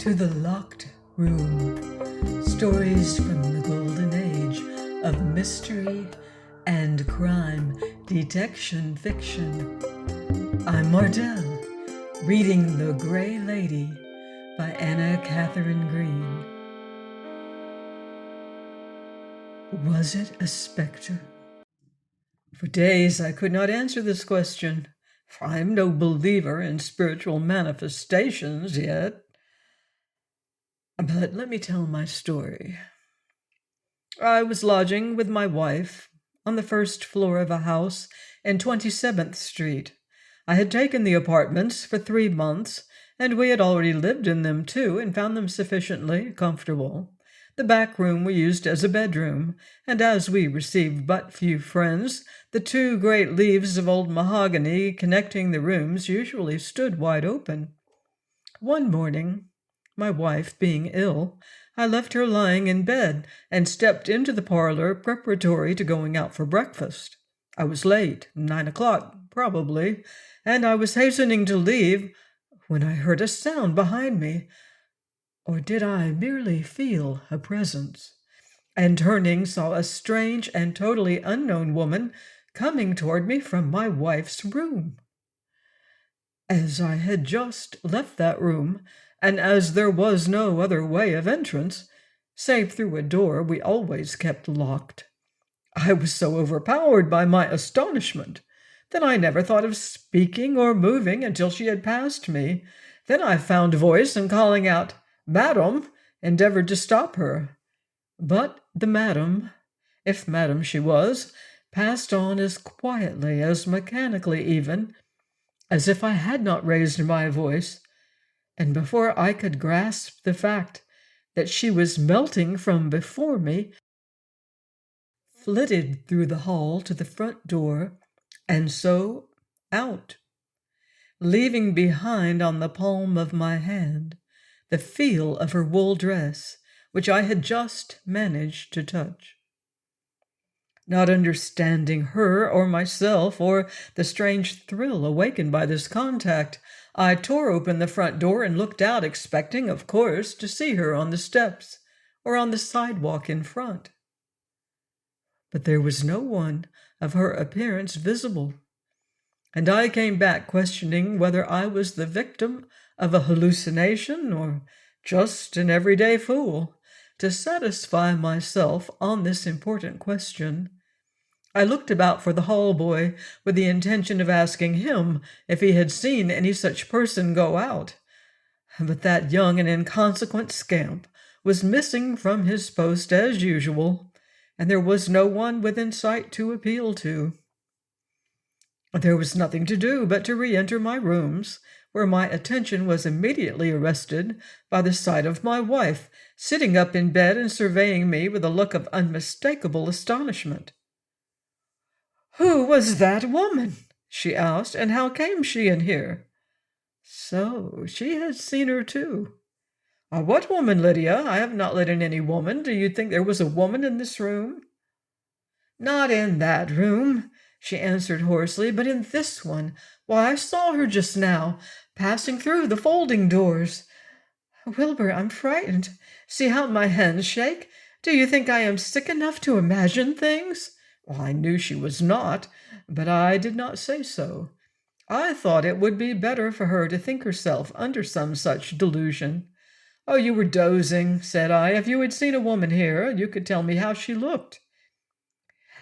to the locked room. Stories from the golden age of mystery and crime, detection fiction. I'm Mardell, reading The Gery Lady by Katharine Green. Was it a spectre? For days I could not answer this question. I'm no believer in spiritual manifestations yet. But let me tell my story. I was lodging with my wife on the first floor of a house in 27th Street. I had taken the apartments for 3 months, and we had already lived in them too and found them sufficiently comfortable. The back room we used as a bedroom, and as we received but few friends, the 2 great leaves of old mahogany connecting the rooms usually stood wide open. One morning, my wife being ill, I left her lying in bed and stepped into the parlor preparatory to going out for breakfast. I was late, 9 o'clock probably, and I was hastening to leave when I heard a sound behind me. Or did I merely feel a presence? And turning, saw a strange and totally unknown woman coming toward me from my wife's room. As I had just left that room, and as there was no other way of entrance, save through a door we always kept locked, I was so overpowered by my astonishment that I never thought of speaking or moving until she had passed me. Then I found voice, and calling out, "Madam," endeavored to stop her. But the madam, if madam she was, passed on as quietly, as mechanically even, as if I had not raised my voice, and before I could grasp the fact that she was melting from before me, flitted through the hall to the front door, and so out, leaving behind on the palm of my hand the feel of her wool dress, which I had just managed to touch. Not understanding her or myself or the strange thrill awakened by this contact, I tore open the front door and looked out, expecting, of course, to see her on the steps or on the sidewalk in front. But there was no one of her appearance visible, and I came back questioning whether I was the victim of a hallucination or just an everyday fool. To satisfy myself on this important question, I looked about for the hall boy with the intention of asking him if he had seen any such person go out. But that young and inconsequent scamp was missing from his post as usual, and there was no one within sight to appeal to. There was nothing to do but to re-enter my rooms, where my attention was immediately arrested by the sight of my wife, sitting up in bed and surveying me with a look of unmistakable astonishment. "Who was that woman?" she asked, "and how came she in here?" So she had seen her too. "What woman, Lydia? I have not let in any woman. Do you think there was a woman in this room?" "Not in that room," she answered hoarsely, "but in this one. Why, I saw her just now, passing through the folding doors. Wilbur, I'm frightened. See how my hands shake? Do you think I am sick enough to imagine things?" Well, I knew she was not, but I did not say so. I thought it would be better for her to think herself under some such delusion. "Oh, you were dozing," said I. "If you had seen a woman here, you could tell me how she looked."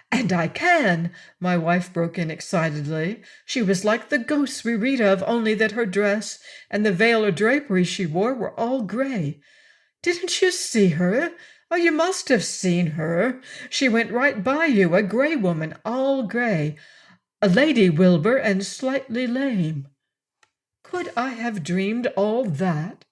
"And I can," my wife broke in excitedly. "She was like the ghosts we read of, only that her dress and the veil or drapery she wore were all gray. Didn't you see her? Oh, you must have seen her. She went right by you, a gray woman, all gray. A lady, Wilbur, and slightly lame." Could I have dreamed all that?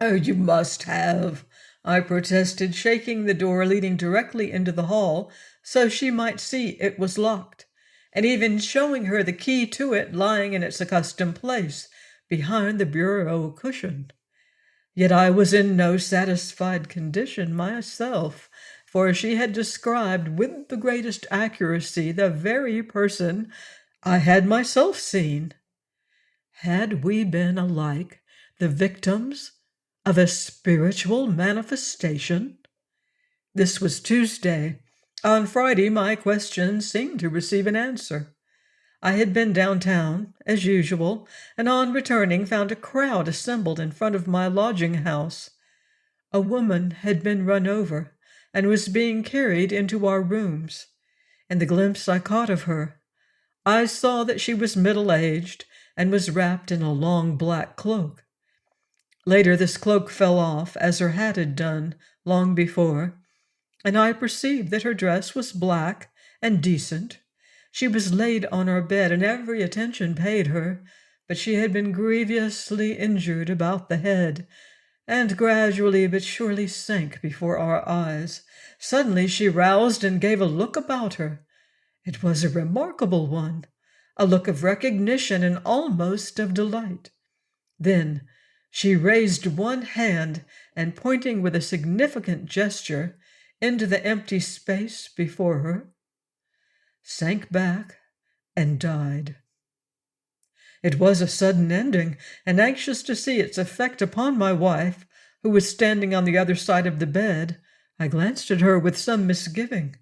"Oh, you must have," I protested, shaking the door leading directly into the hall so she might see it was locked, and even showing her the key to it lying in its accustomed place behind the bureau cushion. Yet I was in no satisfied condition myself, for she had described with the greatest accuracy the very person I had myself seen. Had we been alike the victims of a spiritual manifestation? This was Tuesday. On Friday, my question seemed to receive an answer. I had been downtown, as usual, and on returning found a crowd assembled in front of my lodging house. A woman had been run over and was being carried into our rooms. In the glimpse I caught of her, I saw that she was middle-aged and was wrapped in a long black cloak. Later, this cloak fell off, as her hat had done long before, and I perceived that her dress was black and decent. She was laid on our bed, and every attention paid her, but she had been grievously injured about the head, and gradually but surely sank before our eyes. Suddenly she roused and gave a look about her. It was a remarkable one, a look of recognition and almost of delight. Then she raised one hand and, pointing with a significant gesture into the empty space before her, sank back and died. It was a sudden ending, and anxious to see its effect upon my wife, who was standing on the other side of the bed, I glanced at her with some misgiving.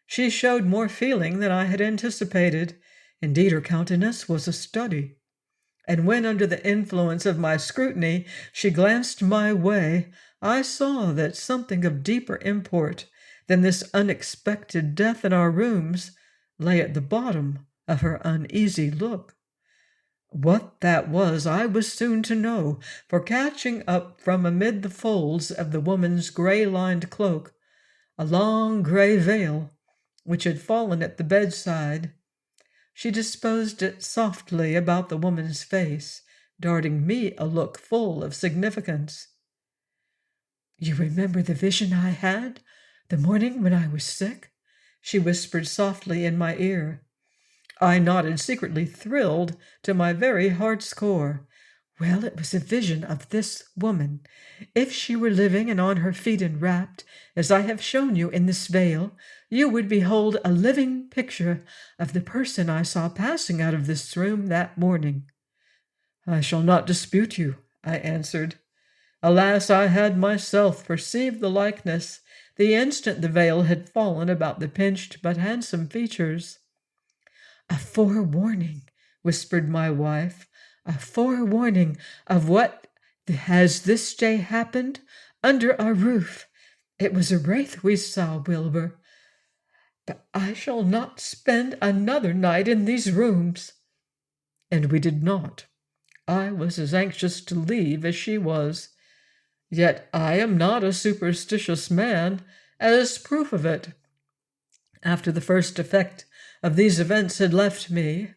She showed more feeling than I had anticipated. Indeed, her countenance was a study. And when, under the influence of my scrutiny, she glanced my way, I saw that something of deeper import than this unexpected death in our rooms lay at the bottom of her uneasy look. What that was I was soon to know, for catching up from amid the folds of the woman's gray-lined cloak a long gray veil, which had fallen at the bedside, she disposed it softly about the woman's face, darting me a look full of significance. "You remember the vision I had the morning when I was sick?" she whispered softly in my ear. I nodded, secretly thrilled to my very heart's core. Well, it was a vision of this woman. If she were living and on her feet and wrapped, as I have shown you in this veil, you would behold a living picture of the person I saw passing out of this room that morning. "I shall not dispute you," I answered. Alas, I had myself perceived the likeness the instant the veil had fallen about the pinched but handsome features. "A forewarning," whispered my wife, "a forewarning of what has this day happened under our roof. It was a wraith we saw, Wilbur. But I shall not spend another night in these rooms." And we did not. I was as anxious to leave as she was. Yet I am not a superstitious man, as proof of it. After the first effect of these events had left me,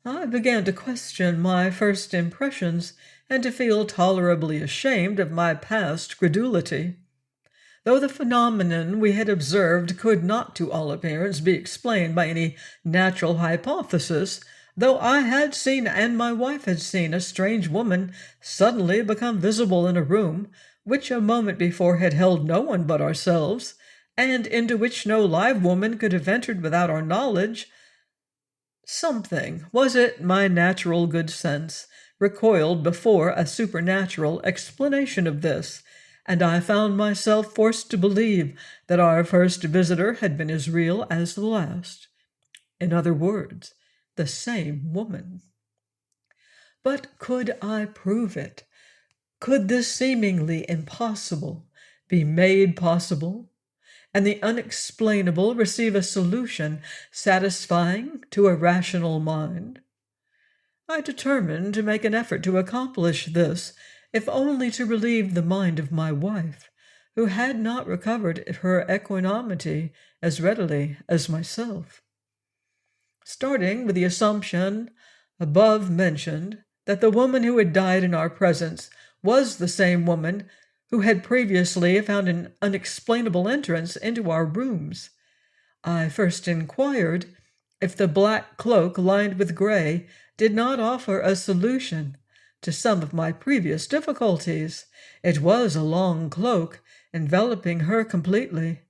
I began to question my first impressions and to feel tolerably ashamed of my past credulity. Though the phenomenon we had observed could not to all appearance be explained by any natural hypothesis, though I had seen and my wife had seen a strange woman suddenly become visible in a room which a moment before had held no one but ourselves, and into which no live woman could have entered without our knowledge, something, was it my natural good sense, recoiled before a supernatural explanation of this, and I found myself forced to believe that our first visitor had been as real as the last. In other words, the same woman. But could I prove it? Could this seemingly impossible be made possible, and the unexplainable receive a solution satisfying to a rational mind? I determined to make an effort to accomplish this, if only to relieve the mind of my wife, who had not recovered her equanimity as readily as myself. Starting with the assumption above mentioned that the woman who had died in our presence was the same woman who had previously found an unexplainable entrance into our rooms, I first inquired if the black cloak lined with gray did not offer a solution to some of my previous difficulties. It was a long cloak, enveloping her completely.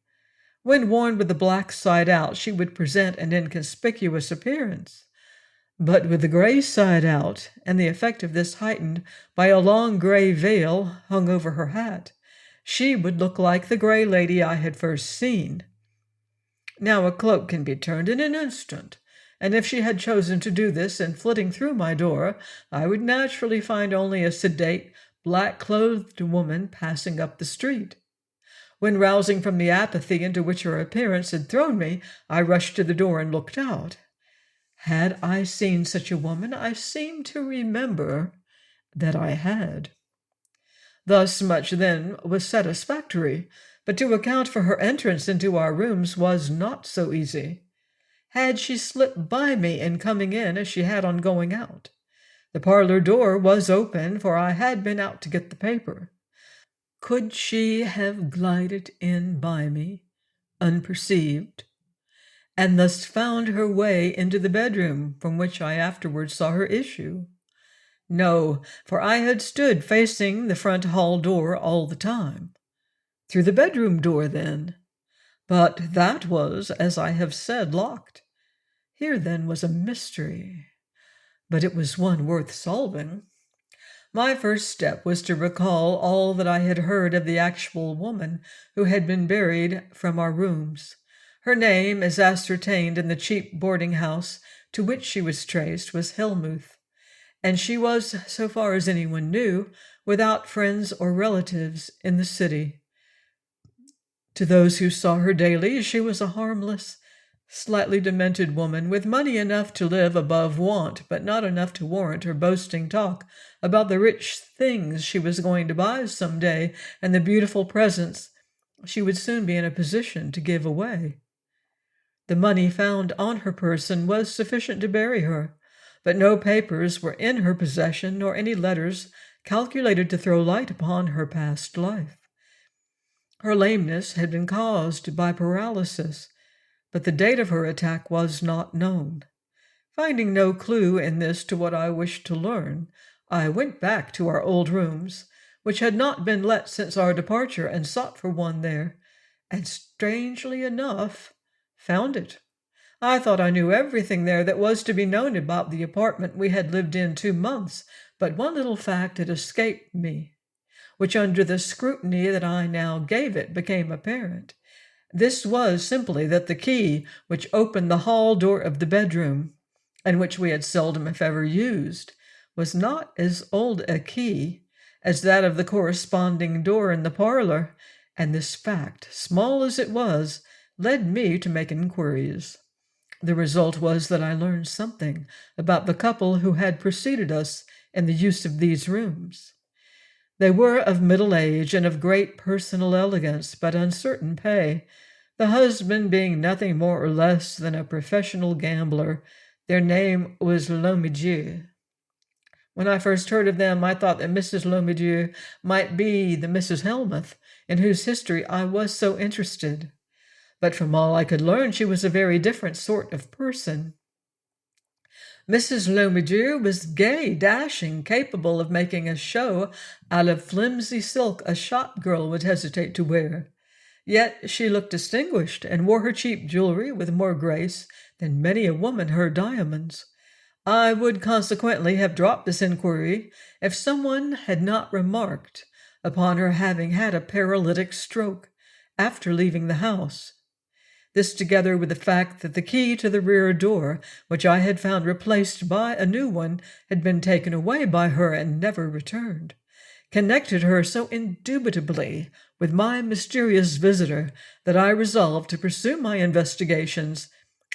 When worn with the black side out, she would present an inconspicuous appearance. But with the gray side out, and the effect of this heightened by a long gray veil hung over her hat, she would look like the Gray Lady I had first seen. Now a cloak can be turned in an instant, and if she had chosen to do this in flitting through my door, I would naturally find only a sedate, black-clothed woman passing up the street. When rousing from the apathy into which her appearance had thrown me, I rushed to the door and looked out. Had I seen such a woman? I seemed to remember that I had. Thus much, then, was satisfactory, but to account for her entrance into our rooms was not so easy. Had she slipped by me in coming in as she had on going out? The parlor door was open, for I had been out to get the paper. Could she have glided in by me, unperceived, and thus found her way into the bedroom from which I afterwards saw her issue? No, for I had stood facing the front hall door all the time. Through the bedroom door, then. But that was, as I have said, locked. Here, then, was a mystery, but it was one worth solving. My first step was to recall all that I had heard of the actual woman who had been buried from our rooms. Her name, as ascertained in the cheap boarding house to which she was traced, was Helmuth, and she was, so far as anyone knew, without friends or relatives in the city. To those who saw her daily, she was a harmless, slightly demented woman with money enough to live above want, but not enough to warrant her boasting talk about the rich things she was going to buy some day and the beautiful presents she would soon be in a position to give away. The money found on her person was sufficient to bury her, but no papers were in her possession nor any letters calculated to throw light upon her past life. Her lameness had been caused by paralysis, but the date of her attack was not known. Finding no clue in this to what I wished to learn, I went back to our old rooms, which had not been let since our departure, and sought for one there, and strangely enough, found it. I thought I knew everything there that was to be known about the apartment we had lived in 2 months, but one little fact had escaped me, which under the scrutiny that I now gave it became apparent. This was simply that the key which opened the hall door of the bedroom, and which we had seldom if ever used, was not as old a key as that of the corresponding door in the parlor, and this fact, small as it was, led me to make inquiries. The result was that I learned something about the couple who had preceded us in the use of these rooms. They were of middle age and of great personal elegance, but uncertain pay, the husband being nothing more or less than a professional gambler. Their name was Lomedieu. When I first heard of them, I thought that Mrs. Lomedieu might be the Mrs. Helmuth, in whose history I was so interested. But from all I could learn, she was a very different sort of person. Mrs. Lomedieu was gay, dashing, capable of making a show out of flimsy silk a shop girl would hesitate to wear. Yet she looked distinguished and wore her cheap jewelry with more grace than many a woman her diamonds. I would consequently have dropped this inquiry if someone had not remarked upon her having had a paralytic stroke after leaving the house. This, together with the fact that the key to the rear door, which I had found replaced by a new one, had been taken away by her and never returned, connected her so indubitably with my mysterious visitor that I resolved to pursue my investigations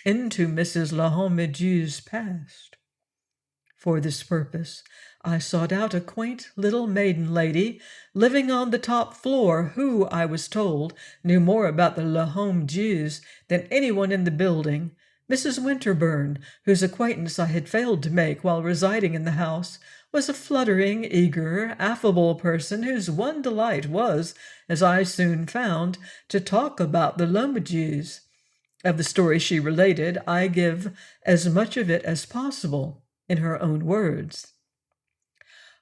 into Mrs. Lomedieu's past. For this purpose, I sought out a quaint little maiden lady living on the top floor, who, I was told, knew more about the Lomedieus than anyone in the building, Mrs. Winterbourne, whose acquaintance I had failed to make while residing in the house, was a fluttering, eager, affable person whose one delight was, as I soon found, to talk about the Lomedieus. Of the story she related, I give as much of it as possible in her own words.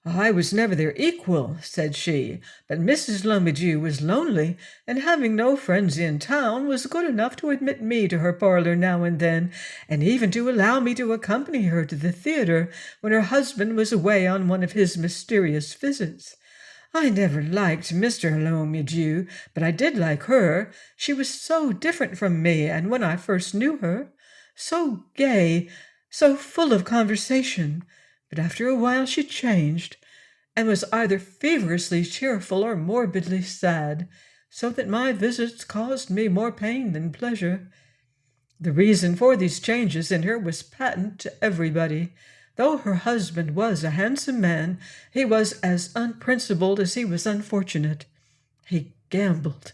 I was never their equal, said she, but Mrs. Lumbidge was lonely, and having no friends in town, was good enough to admit me to her parlor now and then, and even to allow me to accompany her to the theatre when her husband was away on one of his mysterious visits. I never liked Mr. Lumbidge, but I did like her. She was so different from me, and when I first knew her, so gay, so full of conversation. But after a while she changed, and was either feverishly cheerful or morbidly sad, so that my visits caused me more pain than pleasure. The reason for these changes in her was patent to everybody. Though her husband was a handsome man, he was as unprincipled as he was unfortunate. He gambled.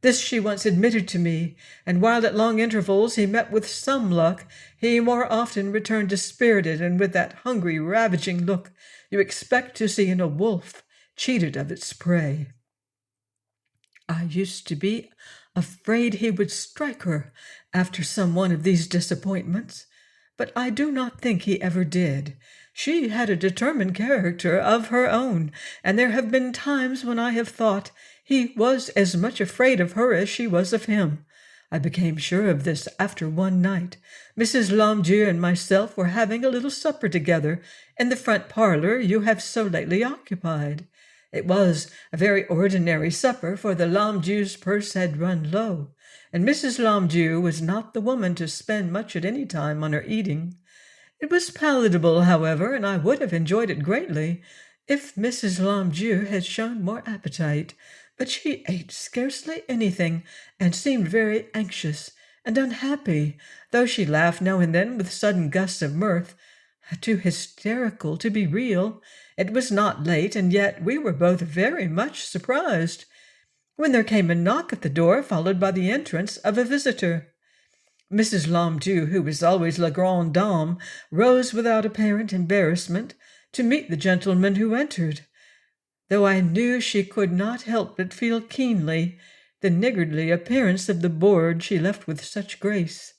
This she once admitted to me, and while at long intervals he met with some luck, he more often returned dispirited and with that hungry, ravaging look you expect to see in a wolf cheated of its prey. I used to be afraid he would strike her after some one of these disappointments, but I do not think he ever did. She had a determined character of her own, and there have been times when I have thought he was as much afraid of her as she was of him. I became sure of this after one night. Mrs. Lumbidge and myself were having a little supper together in the front parlor you have so lately occupied. It was a very ordinary supper, for the Lumbidge's purse had run low, and Mrs. Lumbidge was not the woman to spend much at any time on her eating. It was palatable, however, and I would have enjoyed it greatly if Mrs. Lumbidge had shown more appetite, but she ate scarcely anything, and seemed very anxious and unhappy, though she laughed now and then with sudden gusts of mirth, too hysterical to be real. It was not late, and yet we were both very much surprised when there came a knock at the door, followed by the entrance of a visitor. Mrs. Lumbidge, who was always la grande dame, rose without apparent embarrassment to meet the gentleman who entered, though I knew she could not help but feel keenly the niggardly appearance of the board she left with such grace.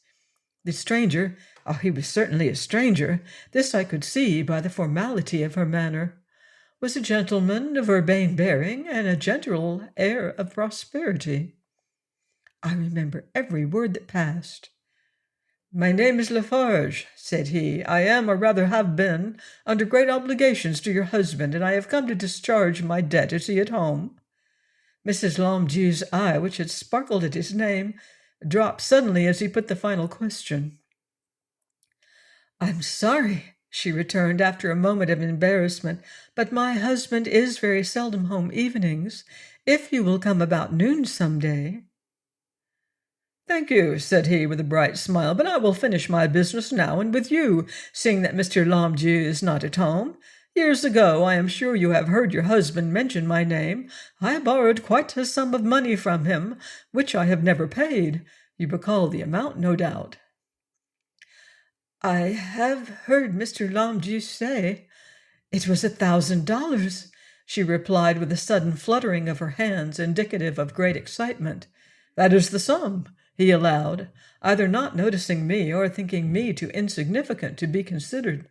The stranger, he was certainly a stranger, this I could see by the formality of her manner, was a gentleman of urbane bearing and a gentle air of prosperity. I remember every word that passed. "My name is Lafarge," said he. "I am, or rather have been, under great obligations to your husband, and I have come to discharge my debt. Is he at home?" Mrs. Lumbidge's eye, which had sparkled at his name, dropped suddenly as he put the final question. "I'm sorry," she returned after a moment of embarrassment, "but my husband is very seldom home evenings. If you will come about noon some day—" "Thank you," said he with a bright smile, "but I will finish my business now and with you, seeing that Mr. Lumbidge is not at home. Years ago, I am sure you have heard your husband mention my name. I borrowed quite a sum of money from him, which I have never paid. You recall the amount, no doubt." "I have heard Mr. Lumbidge say it was $1,000, she replied with a sudden fluttering of her hands, indicative of great excitement. "That is the sum," he allowed, either not noticing me or thinking me too insignificant to be considered.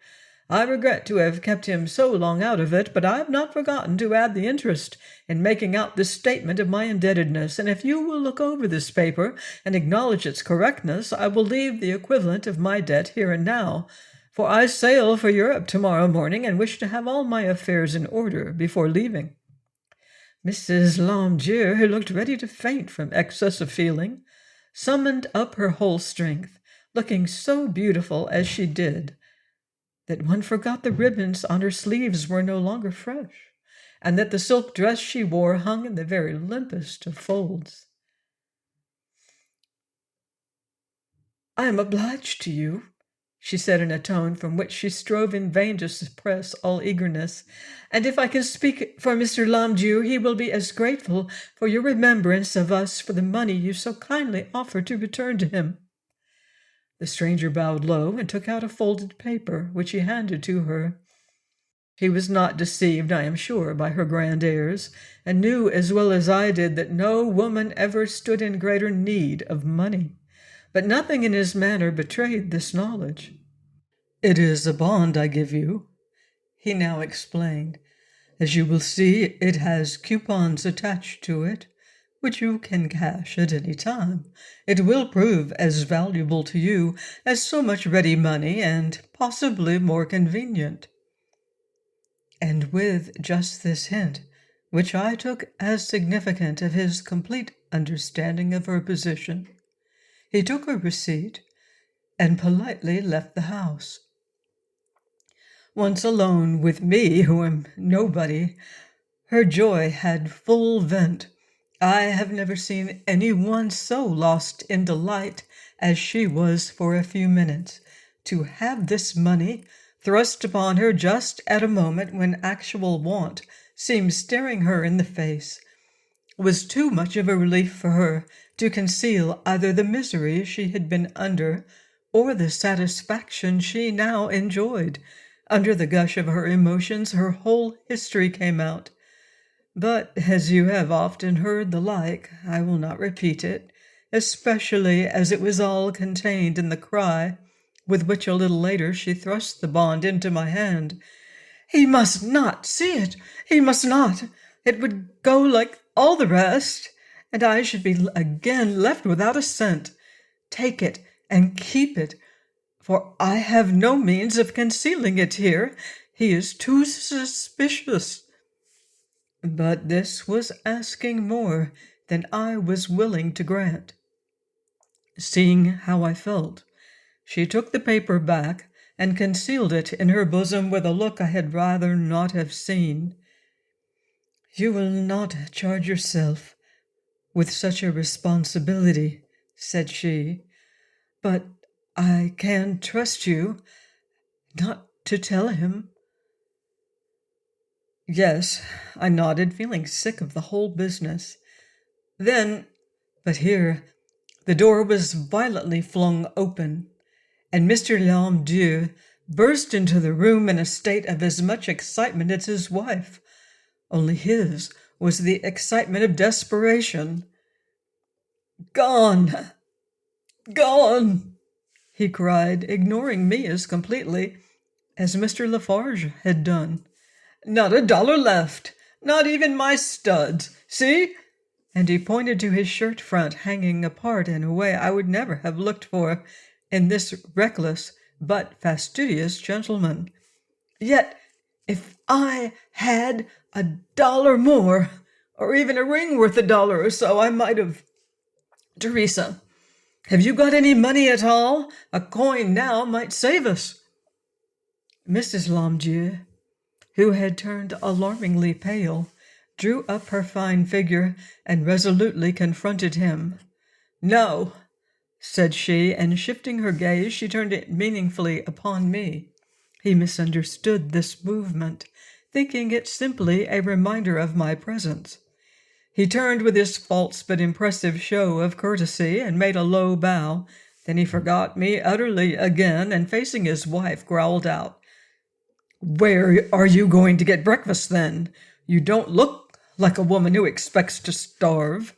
"I regret to have kept him so long out of it, but I have not forgotten to add the interest in making out this statement of my indebtedness, and if you will look over this paper and acknowledge its correctness, I will leave the equivalent of my debt here and now, for I sail for Europe tomorrow morning and wish to have all my affairs in order before leaving." Mrs. Lumbidge, who looked ready to faint from excess of feeling, summoned up her whole strength, looking so beautiful as she did that one forgot the ribbons on her sleeves were no longer fresh, and that the silk dress she wore hung in the very limpest of folds. "I am obliged to you," she said in a tone from which she strove in vain to suppress all eagerness, "and if I can speak for Mr. Lumbidge, he will be as grateful for your remembrance of us for the money you so kindly offered to return to him." The stranger bowed low and took out a folded paper, which he handed to her. He was not deceived, I am sure, by her grand airs, and knew as well as I did that no woman ever stood in greater need of money. But nothing in his manner betrayed this knowledge. "It is a bond I give you," he now explained. As you will see, it has coupons attached to it, which you can cash at any time. It will prove as valuable to you as so much ready money and possibly more convenient. And with just this hint, which I took as significant of his complete understanding of her position, he took a receipt and politely left the house. Once alone with me, who am nobody, her joy had full vent. I have never seen anyone so lost in delight as she was for a few minutes. To have this money thrust upon her just at a moment when actual want seemed staring her in the face was too much of a relief for her to conceal either the misery she had been under or the satisfaction she now enjoyed. Under the gush of her emotions, her whole history came out. But as you have often heard the like, I will not repeat it, especially as it was all contained in the cry with which a little later she thrust the bond into my hand. "He must not see it! He must not! It would go like all the rest, and I should be again left without a cent. Take it and keep it, for I have no means of concealing it here. He is too suspicious." But this was asking more than I was willing to grant. Seeing how I felt, she took the paper back and concealed it in her bosom with a look I had rather not have seen. "You will not charge yourself with such a responsibility," said she, "but I can trust you not to tell him." "Yes," I nodded, feeling sick of the whole business. Then, but here, the door was violently flung open, and Mr. Lamdieu burst into the room in a state of as much excitement as his wife. Only his was the excitement of desperation. "Gone! Gone!" he cried, ignoring me as completely as Mr. Lafarge had done. "Not a dollar left, not even my studs. See?" And he pointed to his shirt front hanging apart in a way I would never have looked for in this reckless but fastidious gentleman. "Yet, if I had $1 more, or even a ring worth $1 or so, I might have— Teresa, have you got any money at all? A coin now might save us." Mrs. Lamdieu, who had turned alarmingly pale, drew up her fine figure and resolutely confronted him. "No," said she, and shifting her gaze, she turned it meaningfully upon me. He misunderstood this movement, thinking it simply a reminder of my presence. He turned with his false but impressive show of courtesy and made a low bow. Then he forgot me utterly again, and facing his wife, growled out, "Where are you going to get breakfast, then? You don't look like a woman who expects to starve."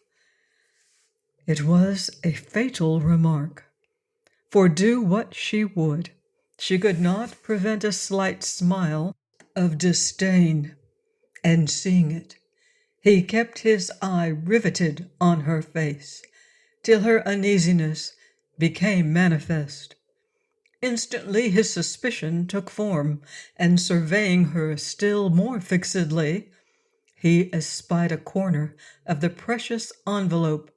It was a fatal remark, for do what she would, she could not prevent a slight smile of disdain, and seeing it, he kept his eye riveted on her face till her uneasiness became manifest. Instantly his suspicion took form, and surveying her still more fixedly, he espied a corner of the precious envelope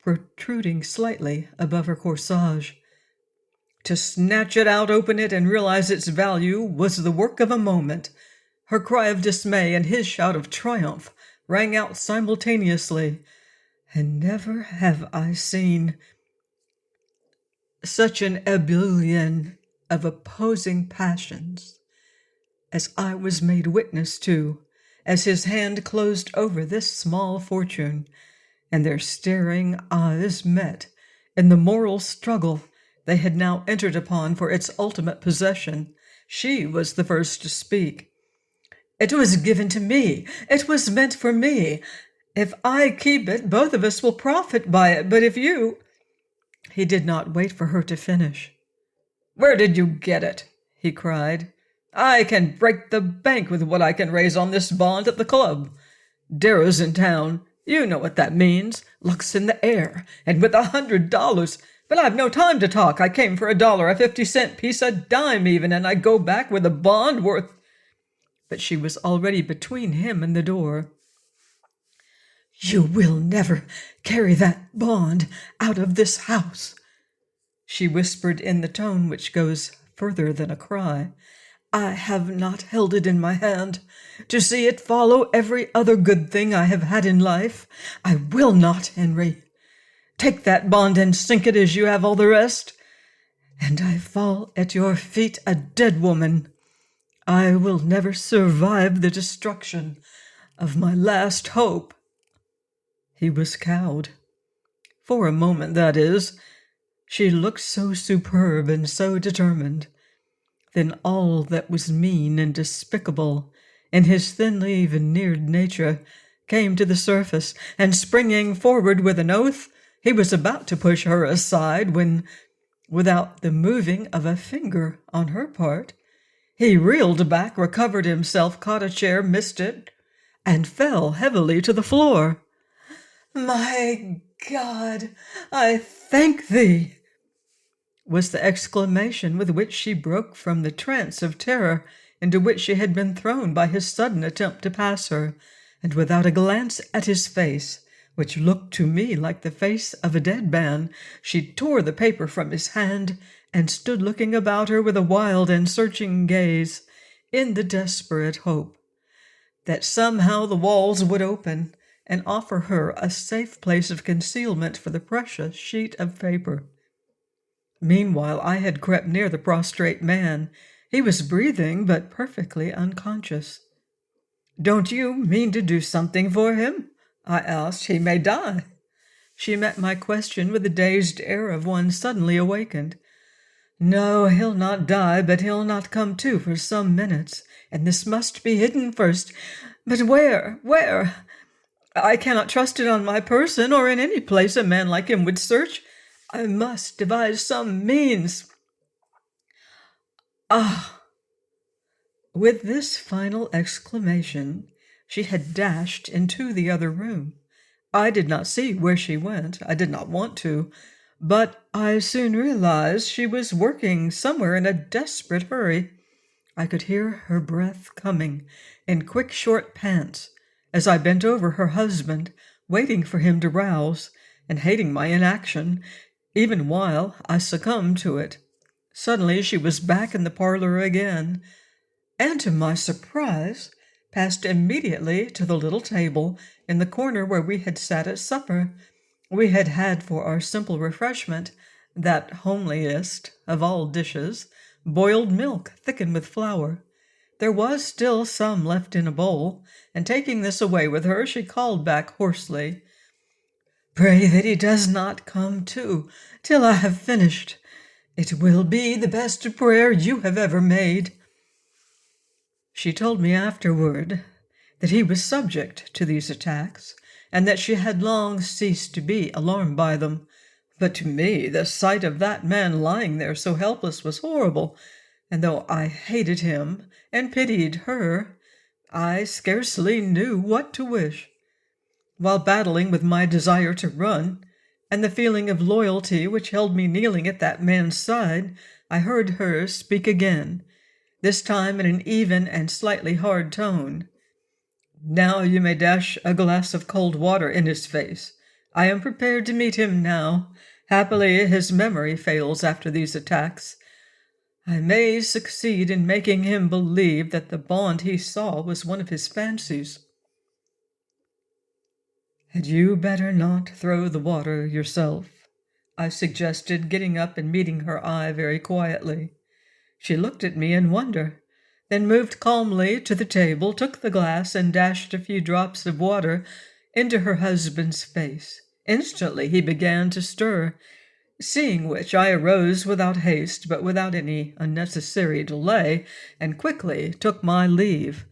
protruding slightly above her corsage. To snatch it out, open it, and realize its value was the work of a moment. Her cry of dismay and his shout of triumph rang out simultaneously, and never have I seen such an ebullition of opposing passions as I was made witness to, as his hand closed over this small fortune, and their staring eyes met in the moral struggle they had now entered upon for its ultimate possession. She was the first to speak. "It was given to me. It was meant for me. If I keep it, both of us will profit by it. But if you—" He did not wait for her to finish. "Where did you get it?" he cried. I can break the bank with what I can raise on this bond at the club. Darrow's in town. You know what that means. Luck's in the air, and with $100. But I've no time to talk. I came for $1, a 50-cent piece, a dime even, and I go back with a bond worth—" But she was already between him and the door. "You will never carry that bond out of this house," she whispered in the tone which goes further than a cry. "I have not held it in my hand to see it follow every other good thing I have had in life. I will not, Henry. Take that bond and sink it as you have all the rest, and I fall at your feet a dead woman. I will never survive the destruction of my last hope." He was cowed. For a moment, that is. She looked so superb and so determined. Then all that was mean and despicable in his thinly veneered nature came to the surface, and springing forward with an oath, he was about to push her aside when, without the moving of a finger on her part, he reeled back, recovered himself, caught a chair, missed it, and fell heavily to the floor. "My God, I thank thee!" was the exclamation with which she broke from the trance of terror into which she had been thrown by his sudden attempt to pass her, and without a glance at his face, which looked to me like the face of a dead man, she tore the paper from his hand and stood looking about her with a wild and searching gaze, in the desperate hope that somehow the walls would open and offer her a safe place of concealment for the precious sheet of paper. Meanwhile, I had crept near the prostrate man. He was breathing, but perfectly unconscious. "Don't you mean to do something for him?" I asked. "He may die." She met my question with the dazed air of one suddenly awakened. "No, he'll not die, but he'll not come to for some minutes, and this must be hidden first. But where? Where? I cannot trust it on my person or in any place a man like him would search. I must devise some means. Ah!" With this final exclamation, she had dashed into the other room. I did not see where she went. I did not want to, but I soon realized she was working somewhere in a desperate hurry. I could hear her breath coming in quick, short pants as I bent over her husband, waiting for him to rouse, and hating my inaction, even while I succumbed to it. Suddenly she was back in the parlor again, and to my surprise passed immediately to the little table in the corner where we had sat at supper. We had had for our simple refreshment that homeliest of all dishes, boiled milk thickened with flour. There was still some left in a bowl, and taking this away with her, she called back hoarsely, "Pray that he does not come to till I have finished. It will be the best prayer you have ever made." She told me afterward that he was subject to these attacks, and that she had long ceased to be alarmed by them. But to me, the sight of that man lying there so helpless was horrible, and though I hated him and pitied her, I scarcely knew what to wish. While battling with my desire to run, and the feeling of loyalty which held me kneeling at that man's side, I heard her speak again, this time in an even and slightly hard tone. "Now you may dash a glass of cold water in his face. I am prepared to meet him now. Happily, his memory fails after these attacks. I may succeed in making him believe that the bond he saw was one of his fancies." "Had you better not throw the water yourself?" I suggested, getting up and meeting her eye very quietly. She looked at me in wonder, then moved calmly to the table, took the glass, and dashed a few drops of water into her husband's face. Instantly he began to stir, seeing which I arose without haste, but without any unnecessary delay, and quickly took my leave.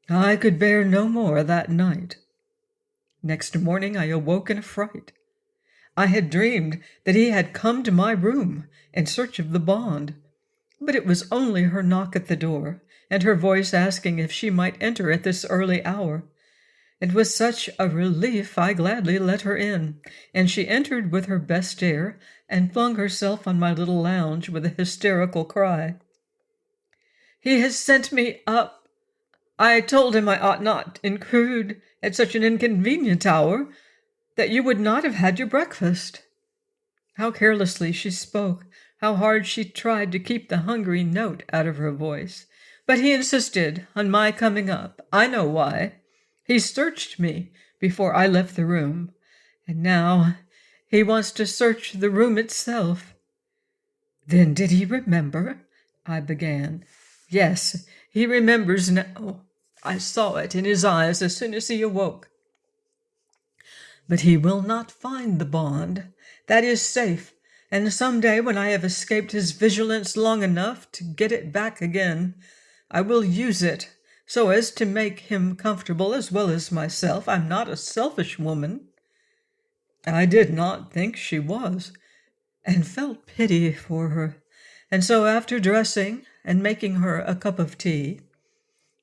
I could bear no more that night. Next morning I awoke in a fright. I had dreamed that he had come to my room in search of the bond. But it was only her knock at the door, and her voice asking if she might enter at this early hour. It was such a relief I gladly let her in, and she entered with her best air and flung herself on my little lounge with a hysterical cry. "He has sent me up. I told him I ought not intrude at such an inconvenient hour, that you would not have had your breakfast." How carelessly she spoke, how hard she tried to keep the hungry note out of her voice. But he insisted on my coming up. I know why. He searched me before I left the room, and now he wants to search the room itself. "Then did he remember?" I began. "Yes, he remembers now. I saw it in his eyes as soon as he awoke. But he will not find the bond. That is safe, and some day when I have escaped his vigilance long enough to get it back again, I will use it so as to make him comfortable as well as myself. I'm not a selfish woman." I did not think she was, and felt pity for her, and so after dressing and making her a cup of tea,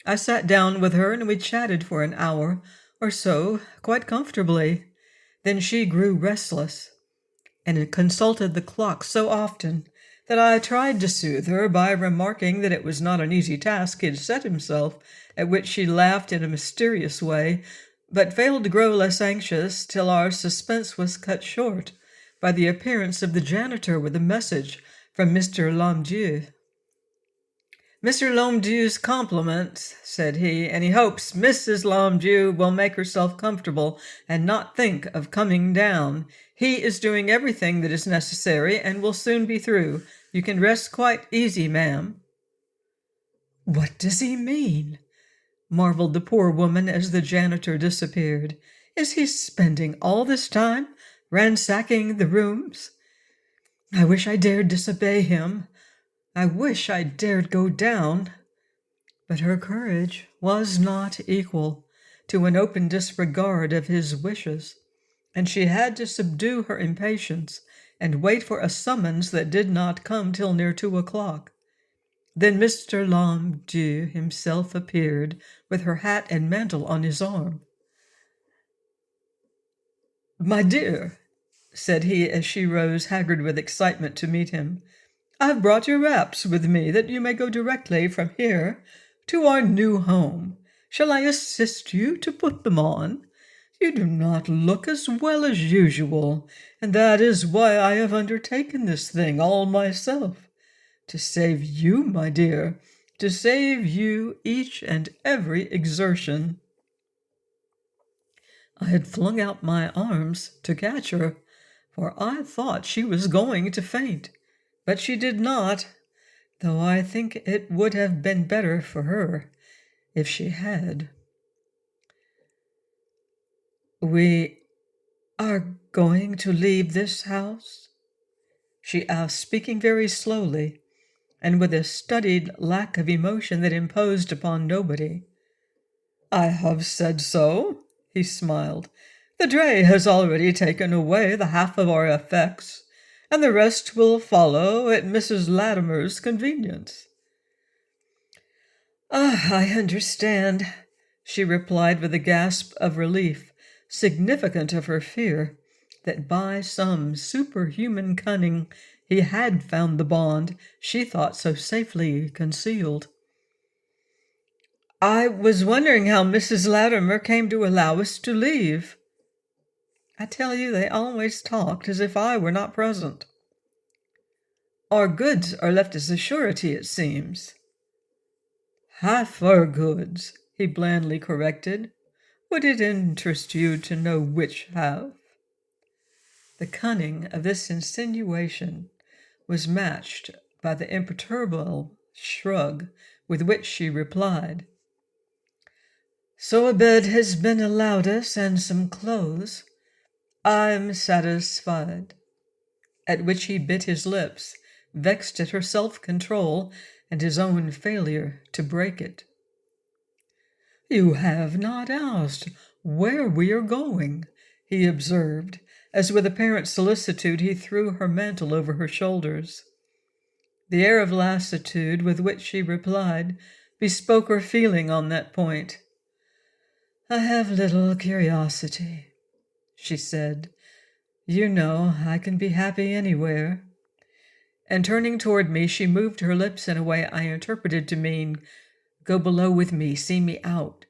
I sat down with her and we chatted for an hour or so quite comfortably. Then she grew restless and consulted the clock so often that I tried to soothe her by remarking that it was not an easy task he had set himself, at which she laughed in a mysterious way, but failed to grow less anxious till our suspense was cut short by the appearance of the janitor with a message from Mr. Lomdieu. "Mr. Lomdieu's compliments," said he, "and he hopes Mrs. Lomdieu will make herself comfortable and not think of coming down. He is doing everything that is necessary and will soon be through. You can rest quite easy, ma'am." "What does he mean?" marveled the poor woman as the janitor disappeared. "Is he spending all this time ransacking the rooms? I wish I dared disobey him. I wish I dared go down." But her courage was not equal to an open disregard of his wishes, and she had to subdue her impatience and wait for a summons that did not come till near 2 o'clock. Then Mr. Lomdieu himself appeared, with her hat and mantle on his arm. "My dear," said he as she rose, haggard with excitement, to meet him, "I've brought your wraps with me that you may go directly from here to our new home. Shall I assist you to put them on? You do not look as well as usual, and that is why I have undertaken this thing all myself. To save you, my dear, to save you each and every exertion." I had flung out my arms to catch her, for I thought she was going to faint, but she did not, though I think it would have been better for her if she had. "We are going to leave this house?" she asked, speaking very slowly, and with a studied lack of emotion that imposed upon nobody. "I have said so," he smiled. "The dray has already taken away the half of our effects, and the rest will follow at Mrs. Latimer's convenience." "Ah, I understand," she replied with a gasp of relief, significant of her fear that by some superhuman cunning he had found the bond she thought so safely concealed. "I was wondering how Mrs. Latimer came to allow us to leave. I tell you, they always talked as if I were not present." "Our goods are left as a surety, it seems." "Half our goods," he blandly corrected. "Would it interest you to know which half?" The cunning of this insinuation was matched by the imperturbable shrug with which she replied, "So a bed has been allowed us and some clothes. I'm satisfied." At which he bit his lips, vexed at her self-control and his own failure to break it. "You have not asked where we are going," he observed, as with apparent solicitude he threw her mantle over her shoulders. The air of lassitude with which she replied bespoke her feeling on that point. "I have little curiosity," she said. "You know I can be happy anywhere." And turning toward me, she moved her lips in a way I interpreted to mean, "Go below with me, see me out."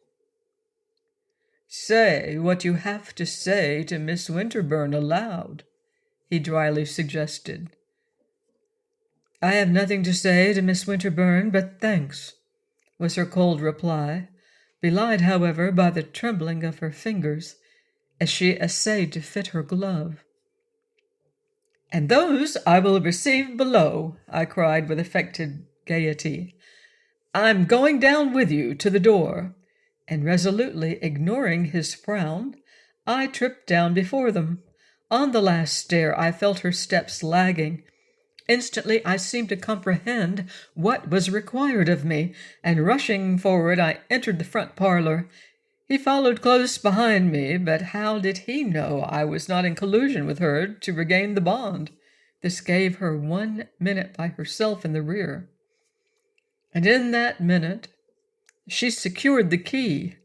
"Say what you have to say to Miss Winterbourne aloud," he dryly suggested. "I have nothing to say to Miss Winterbourne but thanks," was her cold reply, belied, however, by the trembling of her fingers as she essayed to fit her glove. "And those I will receive below," I cried with affected gaiety. "I'm going down with you to the door," and resolutely ignoring his frown, I tripped down before them. On the last stair I felt her steps lagging. Instantly I seemed to comprehend what was required of me, and rushing forward I entered the front parlor. He followed close behind me, but how did he know I was not in collusion with her to regain the bond? This gave her 1 minute by herself in the rear. And in that minute she secured the key,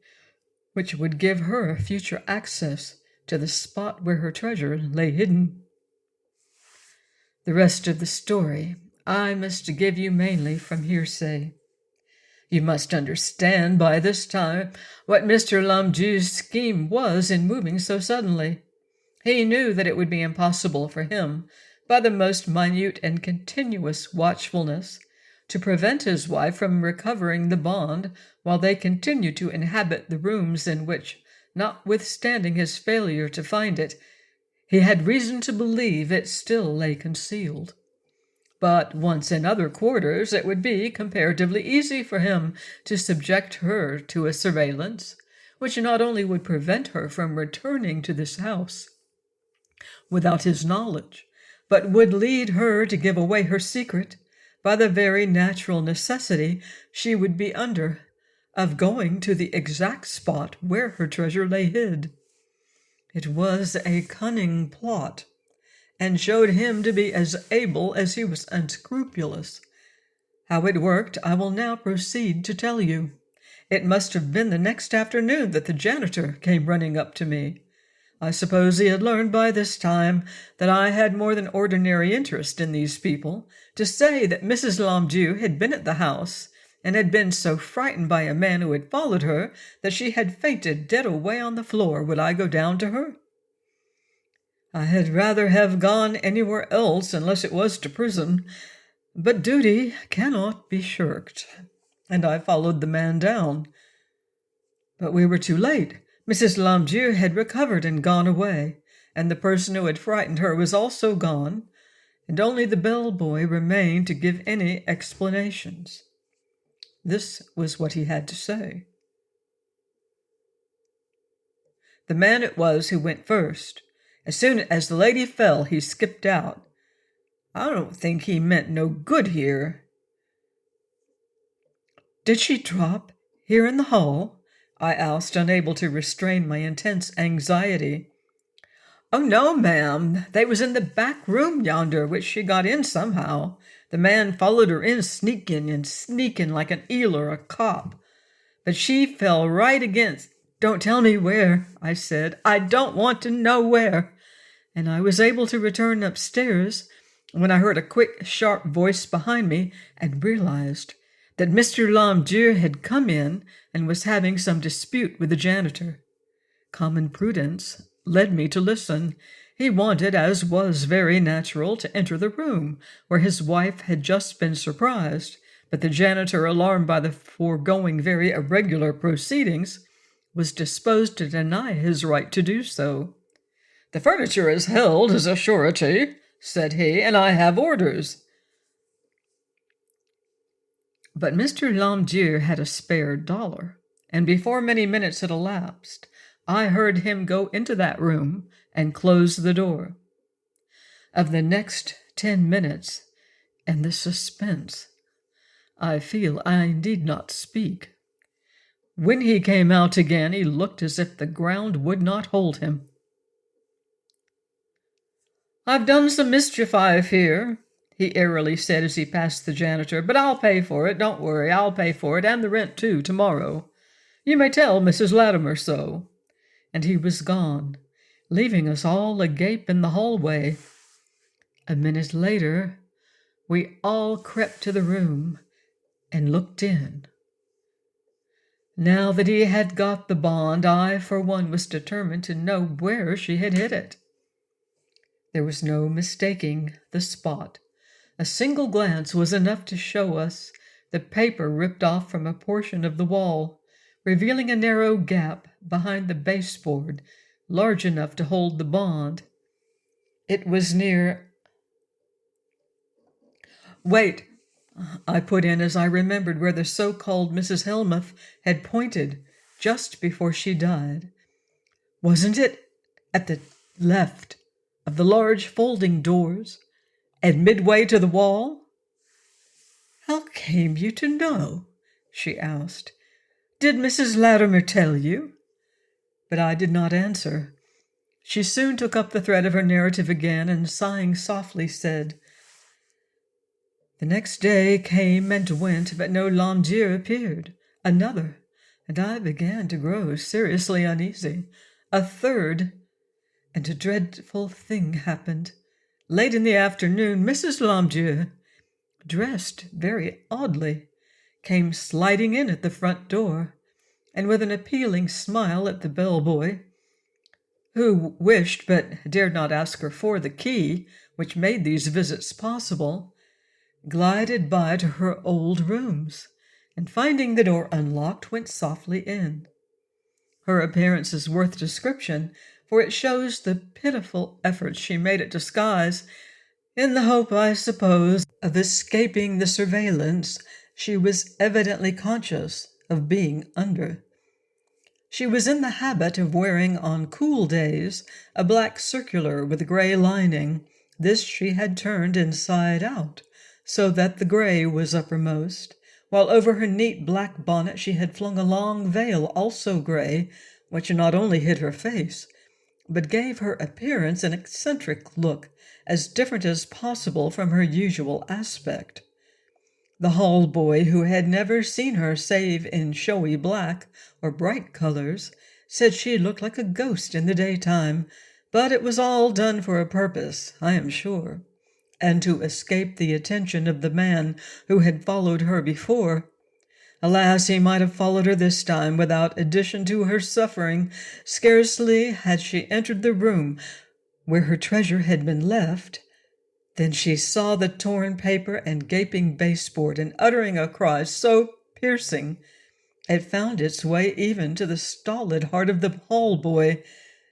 which would give her future access to the spot where her treasure lay hidden. The rest of the story I must give you mainly from hearsay. You must understand by this time what Mr. Lamdu's scheme was in moving so suddenly. He knew that it would be impossible for him, by the most minute and continuous watchfulness, to prevent his wife from recovering the bond while they continued to inhabit the rooms in which, notwithstanding his failure to find it, he had reason to believe it still lay concealed. But once in other quarters, it would be comparatively easy for him to subject her to a surveillance, which not only would prevent her from returning to this house without his knowledge, but would lead her to give away her secret by the very natural necessity she would be under of going to the exact spot where her treasure lay hid. It was a cunning plot, and showed him to be as able as he was unscrupulous. How it worked, I will now proceed to tell you. It must have been the next afternoon that the janitor came running up to me. I suppose he had learned by this time that I had more than ordinary interest in these people, to say that Mrs. Lamdu had been at the house, and had been so frightened by a man who had followed her that she had fainted dead away on the floor. Would I go down to her? I had rather have gone anywhere else unless it was to prison, but duty cannot be shirked, and I followed the man down. But we were too late. Mrs. Lamdu had recovered and gone away, and the person who had frightened her was also gone, and only the bellboy remained to give any explanations. This was what he had to say. The man it was who went first. As soon as the lady fell, he skipped out. I don't think he meant no good here. Did she drop here in the hall? I asked, unable to restrain my intense anxiety. Oh, no, ma'am. They was in the back room yonder, which she got in somehow. The man followed her in, sneaking like an eel or a cop. But she fell right against— Don't tell me where, I said. I don't want to know where. And I was able to return upstairs when I heard a quick, sharp voice behind me and realized that Mr. Lamdu had come in and was having some dispute with the janitor. Common prudence led me to listen. He wanted, as was very natural, to enter the room where his wife had just been surprised, but the janitor, alarmed by the foregoing very irregular proceedings, was disposed to deny his right to do so. The furniture is held as a surety, said he, and I have orders. But Mr. Lamdu had a spare $1, and before many minutes had elapsed, I heard him go into that room and close the door. Of the next 10 minutes and the suspense, I feel I need not speak. When he came out again, he looked as if the ground would not hold him. I've done some mischief, I fear, he airily said as he passed the janitor. "But I'll pay for it. Don't worry, I'll pay for it, and the rent too, tomorrow. You may tell Mrs. Latimer so." And he was gone, leaving us all agape in the hallway. A minute later, we all crept to the room and looked in. Now that he had got the bond, I, for one, was determined to know where she had hid it. There was no mistaking the spot. A single glance was enough to show us the paper ripped off from a portion of the wall, revealing a narrow gap behind the baseboard, large enough to hold the bond. It was near— "Wait," I put in as I remembered where the so-called Mrs. Helmuth had pointed just before she died. "Wasn't it at the left of the large folding doors and midway to the wall?" "How came you to know?" she asked. "Did Mrs. Latimer tell you?" But I did not answer. She soon took up the thread of her narrative again, and sighing softly said, "The next day came and went, but no l'homme Dieu appeared. Another, and I began to grow seriously uneasy. A third, and a dreadful thing happened. Late in the afternoon, Mrs. l'homme Dieu, dressed very oddly, came sliding in at the front door, and with an appealing smile at the bellboy, who wished but dared not ask her for the key which made these visits possible, glided by to her old rooms, and finding the door unlocked, went softly in. Her appearance is worth description, for it shows the pitiful efforts she made at disguise, in the hope, I suppose, of escaping the surveillance she was evidently conscious of being under. She was in the habit of wearing on cool days a black circular with a gray lining. This she had turned inside out, so that the gray was uppermost, while over her neat black bonnet she had flung a long veil, also gray, which not only hid her face, but gave her appearance an eccentric look, as different as possible from her usual aspect. The hall boy, who had never seen her save in showy black or bright colors, said she looked like a ghost in the daytime, but it was all done for a purpose, I am sure, and to escape the attention of the man who had followed her before. Alas, he might have followed her this time without addition to her suffering. Scarcely had she entered the room where her treasure had been left, then she saw the torn paper and gaping baseboard, and uttering a cry so piercing it found its way even to the stolid heart of the hall boy,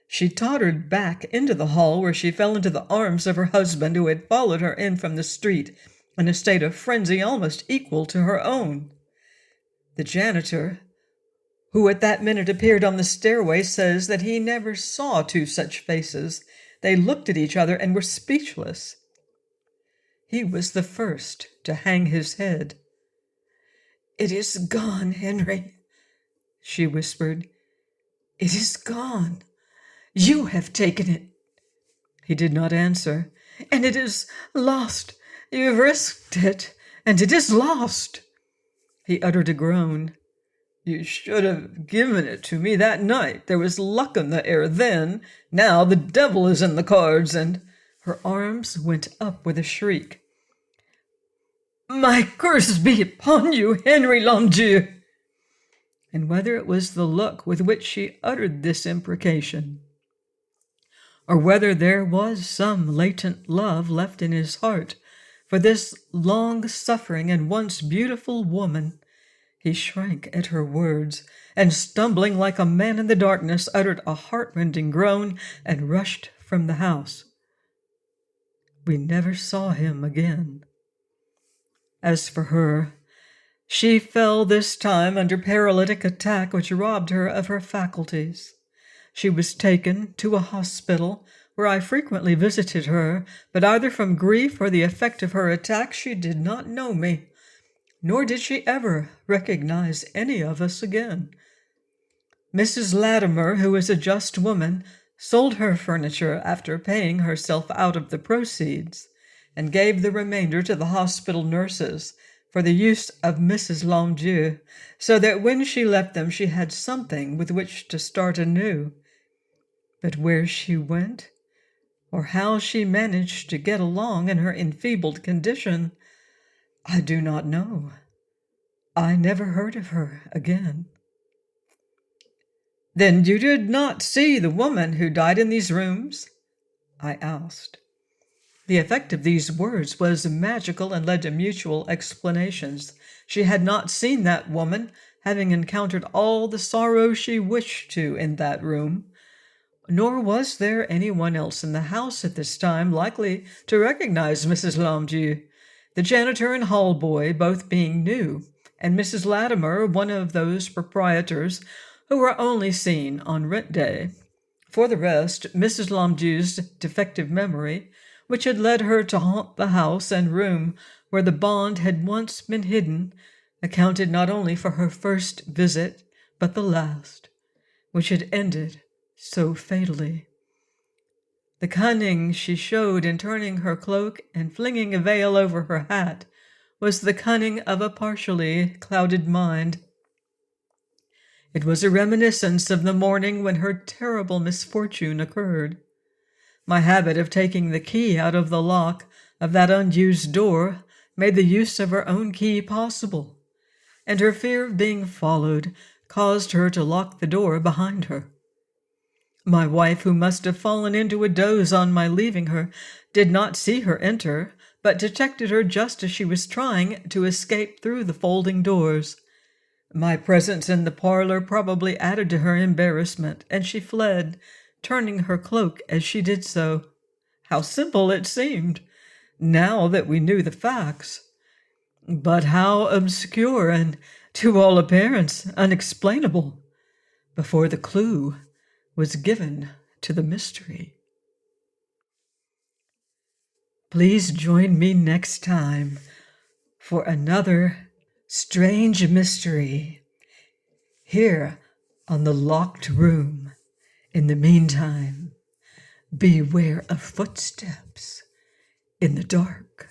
she tottered back into the hall, where she fell into the arms of her husband, who had followed her in from the street in a state of frenzy almost equal to her own. The janitor, who at that minute appeared on the stairway, says that he never saw two such faces. They looked at each other and were speechless. He was the first to hang his head. "It is gone, Henry," she whispered. "It is gone. You have taken it." He did not answer. "And it is lost. You have risked it, and it is lost." He uttered a groan. "You should have given it to me that night. There was luck in the air then. Now the devil is in the cards," and her arms went up with a shriek. "My curse be upon you, Henry Londieu!" And whether it was the look with which she uttered this imprecation, or whether there was some latent love left in his heart for this long-suffering and once beautiful woman, he shrank at her words, and stumbling like a man in the darkness, uttered a heart-rending groan and rushed from the house. We never saw him again. As for her, she fell this time under paralytic attack which robbed her of her faculties. She was taken to a hospital where I frequently visited her, but either from grief or the effect of her attack she did not know me, nor did she ever recognize any of us again. Mrs. Latimer, who is a just woman, sold her furniture after paying herself out of the proceeds, and gave the remainder to the hospital nurses for the use of Mrs. Longuedieu, so that when she left them she had something with which to start anew. But where she went, or how she managed to get along in her enfeebled condition, I do not know. I never heard of her again. "Then you did not see the woman who died in these rooms?" I asked. The effect of these words was magical and led to mutual explanations. She had not seen that woman, having encountered all the sorrow she wished to in that room, nor was there anyone else in the house at this time likely to recognize Mrs. Longuedieu, the janitor and hall boy both being new, and Mrs. Latimer one of those proprietors who were only seen on rent day. For the rest, Mrs. Longuedieu's defective memory, which had led her to haunt the house and room where the bond had once been hidden, accounted not only for her first visit, but the last, which had ended so fatally. The cunning she showed in turning her cloak and flinging a veil over her hat was the cunning of a partially clouded mind. It was a reminiscence of the morning when her terrible misfortune occurred. My habit of taking the key out of the lock of that unused door made the use of her own key possible, and her fear of being followed caused her to lock the door behind her. My wife, who must have fallen into a doze on my leaving her, did not see her enter, but detected her just as she was trying to escape through the folding doors. My presence in the parlor probably added to her embarrassment, and she fled, turning her cloak as she did so. How simple it seemed, now that we knew the facts, but how obscure and, to all appearance, unexplainable, before the clue was given to the mystery. Please join me next time for another strange mystery here on The Locked Room. In the meantime, beware of footsteps in the dark.